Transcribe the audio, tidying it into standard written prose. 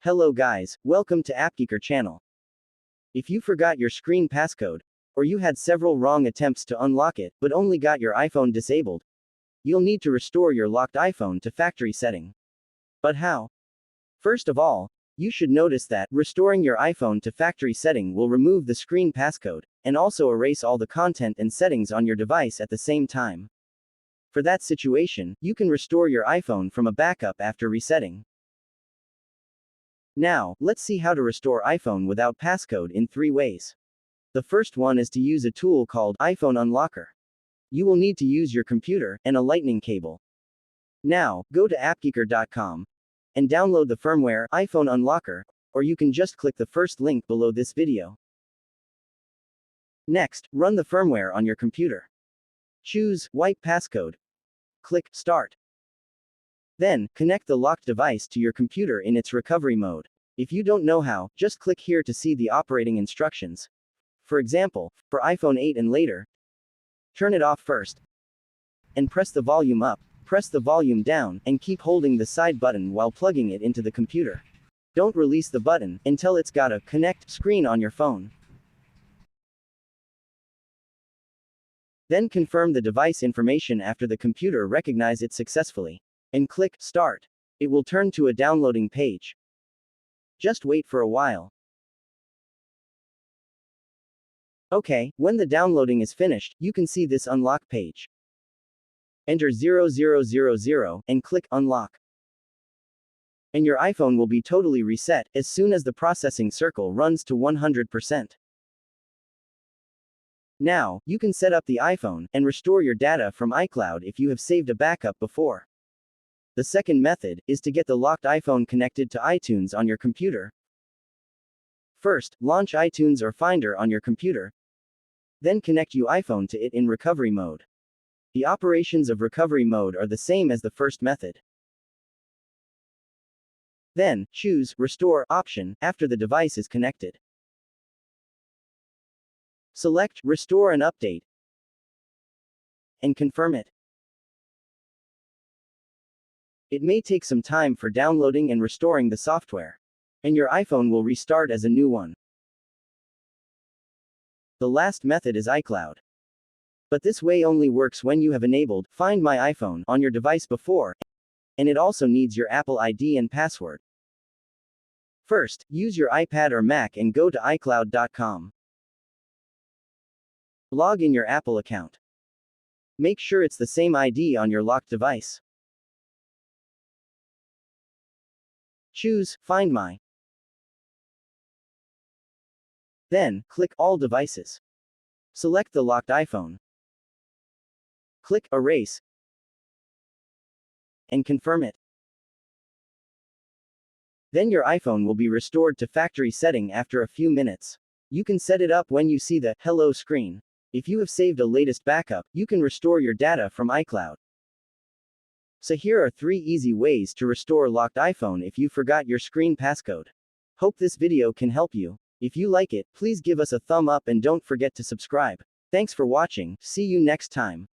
Hello guys, welcome to AppGeeker channel. If you forgot your screen passcode, or you had several wrong attempts to unlock it, but only got your iPhone disabled, you'll need to restore your locked iPhone to factory setting. But how? First of all, you should notice that restoring your iPhone to factory setting will remove the screen passcode, and also erase all the content and settings on your device at the same time. For that situation, you can restore your iPhone from a backup after resetting. Now, let's see how to restore iPhone without passcode in 3 ways. The first one is to use a tool called iPhone Unlocker. You will need to use your computer and a lightning cable. Now, go to appgeeker.com and download the firmware iPhone Unlocker, or you can just click the first link below this video. Next, run the firmware on your computer. Choose Wipe Passcode. Click Start. Then, connect the locked device to your computer in its recovery mode. If you don't know how, just click here to see the operating instructions. For example, for iPhone 8 and later, turn it off first, and press the volume up, press the volume down, and keep holding the side button while plugging it into the computer. Don't release the button until it's got a connect screen on your phone. Then confirm the device information after the computer recognizes it successfully, and click Start. It will turn to a downloading page. Just wait for a while. Okay, when the downloading is finished, you can see this unlock page. Enter 0000 and click Unlock. And your iPhone will be totally reset as soon as the processing circle runs to 100%. Now, you can set up the iPhone and restore your data from iCloud if you have saved a backup before. The second method is to get the locked iPhone connected to iTunes on your computer. First, launch iTunes or Finder on your computer. Then connect your iPhone to it in recovery mode. The operations of recovery mode are the same as the first method. Then, choose Restore option after the device is connected. Select Restore and Update, and confirm it. It may take some time for downloading and restoring the software, and your iPhone will restart as a new one. The last method is iCloud. But this way only works when you have enabled Find My iPhone on your device before, and it also needs your Apple ID and password. First, use your iPad or Mac and go to iCloud.com. Log in your Apple account. Make sure it's the same ID on your locked device. Choose Find My. Then, click All Devices. Select the locked iPhone. Click Erase, and confirm it. Then your iPhone will be restored to factory setting after a few minutes. You can set it up when you see the Hello screen. If you have saved a latest backup, you can restore your data from iCloud. So here are 3 easy ways to restore locked iPhone if you forgot your screen passcode. Hope this video can help you. If you like it, please give us a thumb up and don't forget to subscribe. Thanks for watching, see you next time.